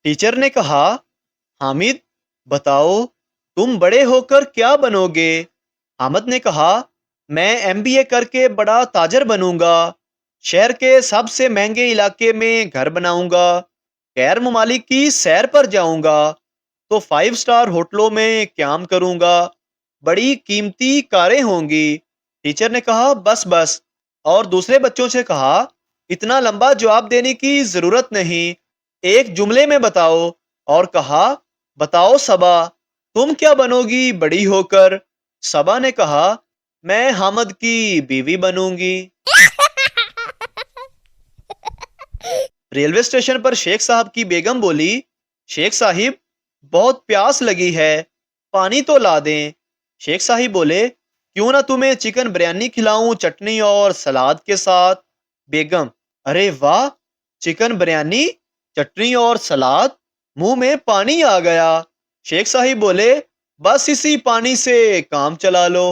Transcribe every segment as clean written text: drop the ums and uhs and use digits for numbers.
Teacher ने कहा, हामिद, बताओ तुम बड़े होकर क्या बनोगे? हामिद ने कहा, मैं एमबीए करके बड़ा ताजर बनूंगा, शहर के सबसे महंगे इलाके में घर बनाऊंगा, गैर ममालिक की सैर पर जाऊंगा, तो 5 स्टार होटलों में क्याम करूंगा, बड़ी कीमती कारें होंगी। टीचर ने कहा, बस बस। और दूसरे बच्चों से कहा, इतना लंबा जवाब देने की जरूरत नहीं, एक जुमले में बताओ। और कहा, बताओ सबा, तुम क्या बनोगी बड़ी होकर? सबा ने कहा, मैं हामिद की बीवी बनूंगी। रेलवे स्टेशन पर शेख साहब की बेगम बोली, शेख साहिब, बहुत प्यास लगी है, पानी तो ला दें। शेख साहिब बोले, क्यों ना तुम्हें चिकन बिरयानी खिलाऊं चटनी और सलाद के साथ? बेगम, अरे वाह, चिकन बिरयानी, चटनी और सलाद, मुंह में पानी आ गया। शेख साहिब बोले, बस इसी पानी से काम चला लो।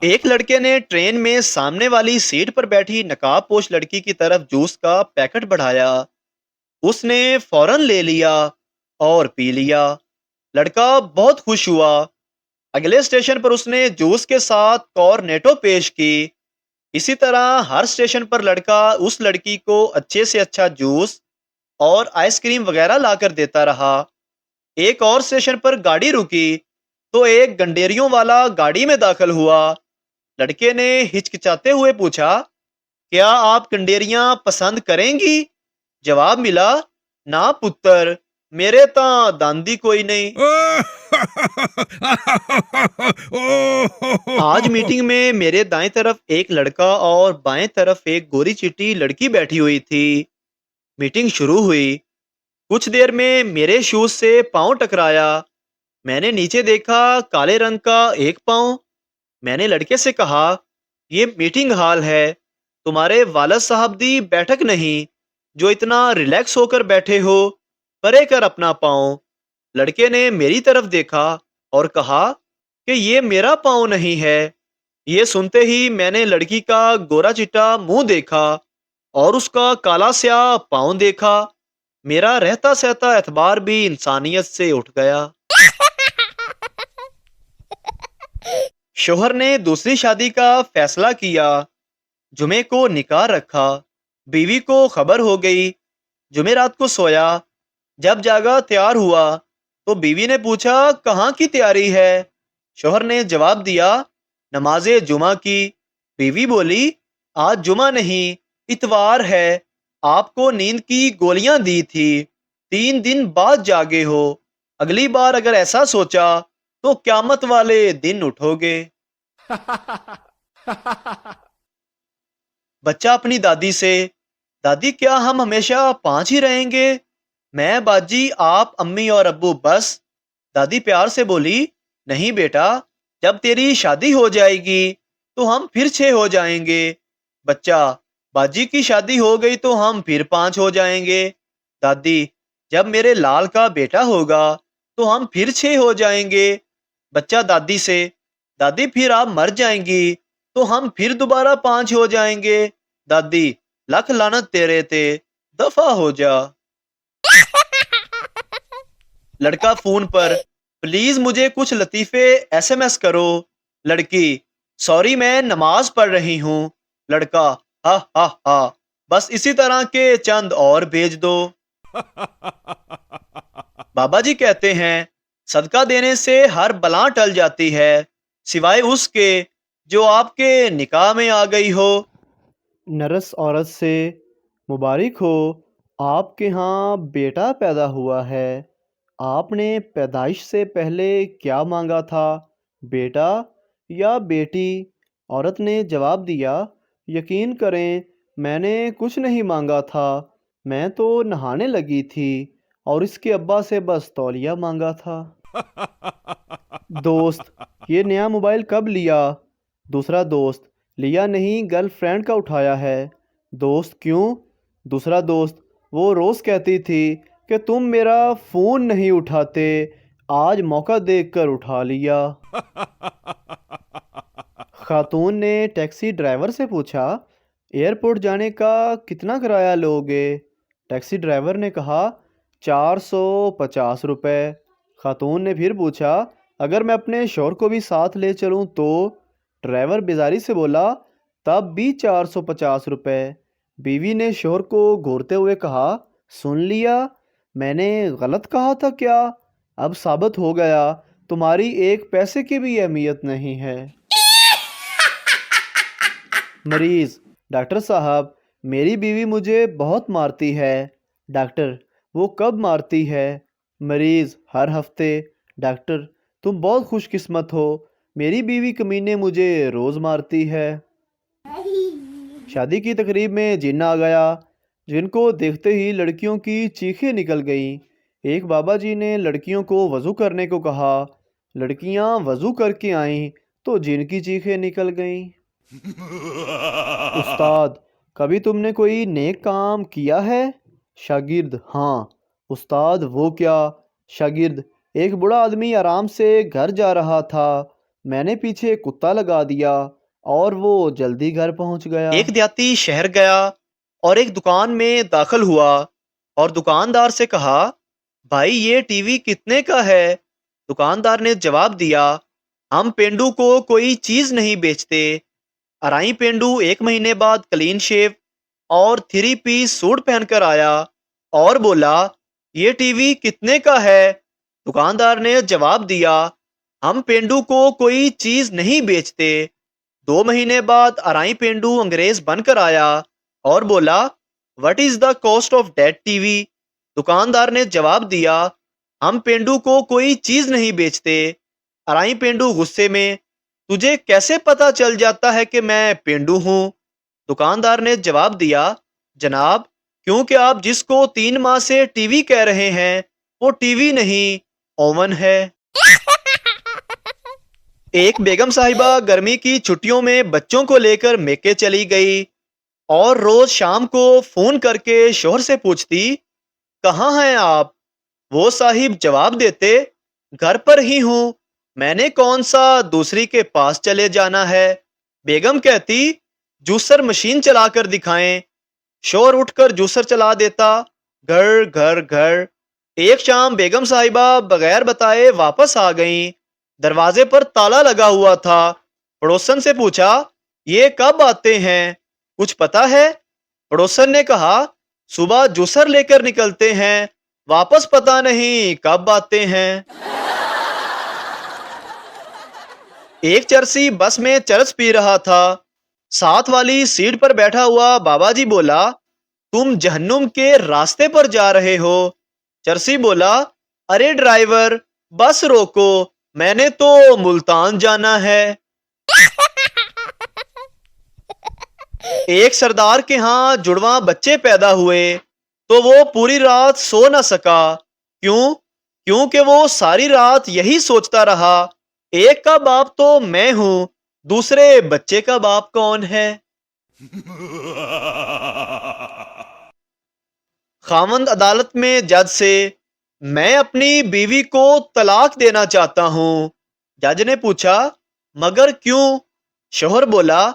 एक लड़के ने ट्रेन में सामने वाली सीट पर बैठी नकाबपोश लड़की की तरफ जूस का पैकेट बढ़ाया। उसने फौरन ले लिया और पी लिया। लड़का बहुत खुश हुआ। अगले स्टेशन पर उसने जूस के साथ कॉर्नेटो पेश की। इसी तरह हर स्टेशन पर लड़का उस लड़की को अच्छे से अच्छा जूस और आइसक्रीम वगैरह लाकर देता रहा। एक और स्टेशन पर गाड़ी रुकी तो एक गंडेरियों वाला गाड़ी में दाखिल हुआ। लड़के ने हिचकिचाते हुए पूछा, क्या आप गंडेरियां पसंद करेंगी? जवाब मिला, ना पुत्र, मेरे ता दांदी कोई नहीं। आज मीटिंग में मेरे दाएं तरफ एक लड़का और बाएं तरफ एक गोरी चिट्टी लड़की बैठी हुई थी। मीटिंग शुरू हुई। कुछ देर में मेरे शूज से पांव टकराया। मैंने नीचे देखा, काले रंग का एक पांव। मैंने लड़के से कहा, ये मीटिंग हॉल है, तुम्हारे वालद साहब दी बैठक नहीं, जो इतना रिलैक्स होकर बैठे हो, परे कर अपना पाँव। लड़के ने मेरी तरफ देखा और कहा कि ये मेरा पाँव नहीं है। ये सुनते ही मैंने लड़की का गोरा चिट्टा मुंह देखा और उसका काला स्याह पाँव देखा। मेरा रहता सहता एतबार भी इंसानियत से उठ गया। शोहर ने दूसरी शादी का फैसला किया। जुमे को निकाह रखा। बीवी को खबर हो गई। जुमेरात को सोया। जब जागा तैयार हुआ तो बीवी ने पूछा, कहाँ की तैयारी है? शोहर ने जवाब दिया, नमाजे जुमा की। बीवी बोली, आज जुमा नहीं, इतवार है, आपको नींद की गोलियां दी थी, 3 दिन बाद जागे हो, अगली बार अगर ऐसा सोचा तो क्यामत वाले दिन उठोगे। बच्चा अपनी दादी से, दादी क्या हम हमेशा 5 ही रहेंगे? मैं, बाजी, आप, अम्मी और अब्बू बस। दादी प्यार से बोली, नहीं बेटा, जब तेरी शादी हो जाएगी तो हम फिर 6 हो जाएंगे। बच्चा, बाजी की शादी हो गई तो हम फिर 5 हो जाएंगे। दादी, जब मेरे लाल का बेटा होगा तो हम फिर 6 हो जाएंगे। बच्चा दादी से, दादी फिर आप मर जाएंगी तो हम फिर दोबारा 5 हो जाएंगे। दादी, लख लानत तेरे ते, दफा हो जा। लड़का फोन पर, प्लीज मुझे कुछ लतीफे एसएमएस करो। लड़की, सॉरी मैं नमाज पढ़ रही हूँ। लड़का, हा हा हा, बस इसी तरह के चंद और भेज दो। बाबा जी कहते हैं, सदका देने से हर बला टल जाती है, सिवाय उसके जो आपके निकाह में आ गई हो। नरस औरत से, मुबारक हो, आपके यहाँ बेटा पैदा हुआ है। आपने पैदाइश से पहले क्या मांगा था, बेटा या बेटी? औरत ने जवाब दिया, यकीन करें, मैंने कुछ नहीं मांगा था, मैं तो नहाने लगी थी और इसके अब्बा से बस तौलिया मांगा था। दोस्त, ये नया मोबाइल कब लिया? दूसरा दोस्त, लिया नहीं, गर्लफ्रेंड का उठाया है। दोस्त, क्यों? दूसरा दोस्त, वो रोज़ कहती थी कि तुम मेरा फ़ोन नहीं उठाते, आज मौका देखकर उठा लिया। खातून ने टैक्सी ड्राइवर से पूछा, एयरपोर्ट जाने का कितना किराया लोगे? ٹیکسی ڈرائیور نے کہا 450 روپے۔ خاتون نے پھر پوچھا اگر میں اپنے شوہر کو بھی ساتھ لے چلوں تو؟ ڈرائیور بیزاری سے بولا تب بھی 450 روپے۔ بیوی نے شوہر کو گھورتے ہوئے کہا سن لیا، میں نے غلط کہا تھا کیا؟ اب ثابت ہو گیا تمہاری ایک پیسے کی بھی اہمیت نہیں ہے۔ مریض: ڈاکٹر صاحب میری بیوی مجھے بہت مارتی ہے۔ ڈاکٹر: وہ کب مارتی ہے؟ مریض: ہر ہفتے۔ ڈاکٹر: تم بہت خوش قسمت ہو، میری بیوی کمینے مجھے روز مارتی ہے۔ شادی کی تقریب میں جن آ گیا، جن کو دیکھتے ہی لڑکیوں کی چیخیں نکل گئیں۔ ایک بابا جی نے لڑکیوں کو وضو کرنے کو کہا، لڑکیاں وضو کر کے آئیں تو جن کی چیخیں نکل گئیں۔ استاد: کبھی تم نے کوئی نیک کام کیا ہے؟ شاگرد: ہاں۔ استاد: وہ کیا؟ شاگرد: ایک بوڑھا آدمی آرام سے گھر جا رہا تھا، میں نے پیچھے کتا لگا دیا اور وہ جلدی گھر پہنچ گیا۔ ایک دیہاتی شہر گیا اور ایک دکان میں داخل ہوا اور دکاندار سے کہا بھائی یہ ٹی وی کتنے کا ہے؟ دکاندار نے جواب دیا ہم پینڈو کو کوئی چیز نہیں بیچتے۔ ارائی پینڈو 1 مہینے بعد کلین شیو اور 3 پیس سوٹ پہن کر آیا اور بولا یہ ٹی وی کتنے کا ہے؟ دکاندار نے جواب دیا ہم پینڈو کو کوئی چیز نہیں بیچتے۔ 2 مہینے بعد ارائی پینڈو انگریز بن کر آیا اور بولا what is the cost of that T V? دکاندار نے جواب دیا ہم پینڈو کو کوئی چیز نہیں بیچتے۔ ارائی پینڈو غصے میں تجھے کیسے پتا چل جاتا ہے کہ میں پینڈو ہوں؟ دکاندار نے جواب دیا جناب کیونکہ آپ جس کو 3 ماہ سے ٹی وی کہہ رہے ہیں وہ ٹی وی نہیں اوون ہے۔ ایک بیگم صاحبہ گرمی کی چھٹیوں میں بچوں کو لے کر میکے چلی گئی اور روز شام کو فون کر کے شوہر سے پوچھتی کہاں ہیں آپ؟ وہ صاحب جواب دیتے گھر پر ہی ہوں، میں نے کون سا دوسری کے پاس چلے جانا ہے؟ بیگم کہتی جوسر مشین چلا کر دکھائیں۔ شوہر اٹھ کر جوسر چلا دیتا، گھر گھر گھر۔ ایک شام بیگم صاحبہ بغیر بتائے واپس آ گئیں، دروازے پر تالا لگا ہوا تھا۔ پڑوسن سے پوچھا یہ کب آتے ہیں، کچھ پتا ہے؟ پڑوسن نے کہا صبح جوسر لے کر نکلتے ہیں، واپس پتا نہیں کب آتے ہیں۔ ایک چرسی بس میں چرس پی رہا تھا، ساتھ والی سیٹ پر بیٹھا ہوا بابا جی بولا تم جہنم کے راستے پر جا رہے ہو۔ چرسی بولا ارے ڈرائیور بس روکو، میں نے تو ملتان جانا ہے۔ ایک سردار کے ہاں جڑواں بچے پیدا ہوئے تو وہ پوری رات سو نہ سکا۔ کیوں؟ کیونکہ وہ ساری رات یہی سوچتا رہا ایک کا باپ تو میں ہوں، دوسرے بچے کا باپ کون ہے؟ خاوند عدالت میں جج سے میں اپنی بیوی کو طلاق دینا چاہتا ہوں۔ جج نے پوچھا مگر کیوں؟ شوہر بولا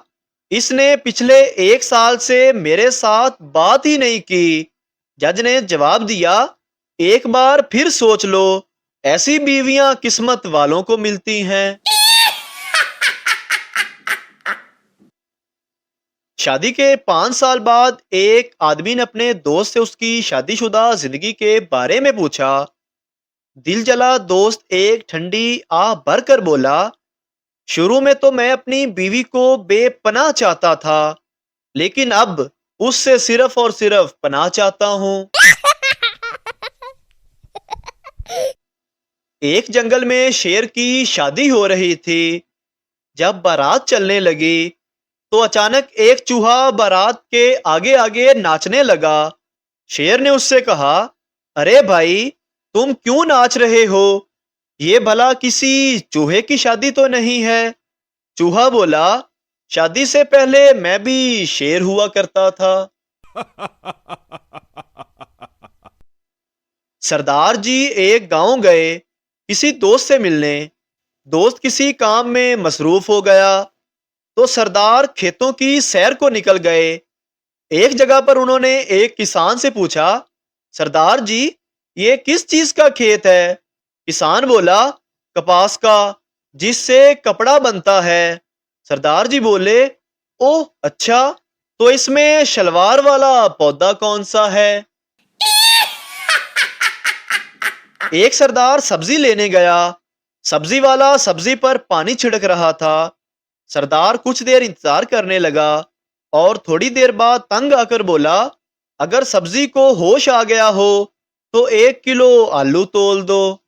اس نے پچھلے 1 سال سے میرے ساتھ بات ہی نہیں کی۔ جج نے جواب دیا ایک بار پھر سوچ لو، ایسی بیویاں قسمت والوں کو ملتی ہیں۔ شادی کے 5 سال بعد ایک آدمی نے اپنے دوست سے اس کی شادی شدہ زندگی کے بارے میں پوچھا۔ دل جلا دوست ایک ٹھنڈی آہ بھر کر بولا شروع میں تو میں اپنی بیوی کو بے پناہ چاہتا تھا، لیکن اب اس سے صرف اور صرف پناہ چاہتا ہوں۔ ایک جنگل میں شیر کی شادی ہو رہی تھی، جب بارات چلنے لگی تو اچانک ایک چوہا بارات کے آگے آگے ناچنے لگا۔ شیر نے اس سے کہا ارے بھائی تم کیوں ناچ رہے ہو؟ یہ بھلا کسی چوہے کی شادی تو نہیں ہے؟ چوہا بولا شادی سے پہلے میں بھی شیر ہوا کرتا تھا۔ سردار جی ایک گاؤں گئے کسی دوست سے ملنے، دوست کسی کام میں مصروف ہو گیا تو سردار کھیتوں کی سیر کو نکل گئے۔ एक जगह पर उन्होंने एक किसान से पूछा, सरदार जी, ये किस चीज का खेत है? किसान बोला, कपास का, जिससे कपड़ा बनता है। सरदार जी बोले, ओह अच्छा, तो इसमें शलवार वाला पौधा कौन सा है? एक सरदार सब्जी लेने गया। सब्जी वाला सब्जी पर पानी छिड़क रहा था। सरदार कुछ देर इंतजार करने लगा और थोड़ी देर बाद तंग आकर बोला, अगर सब्जी को होश आ गया हो तो 1 किलो आलू तोल दो।